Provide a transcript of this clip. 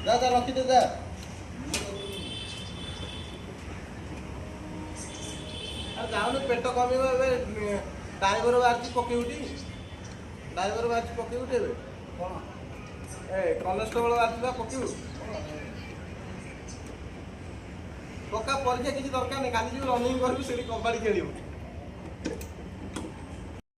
जा जा रखी दे जा जाऊन पेट कमिब ड्राइवर बाहर पकेबुटी ड्राइवर बाहर पकेबुटी कौन ए कनेस्टेबल बाहर पकेबू पक्का परीक्षा किसी दरकार नहीं खाली जो रनिंग करू से कबाड़ी खेलू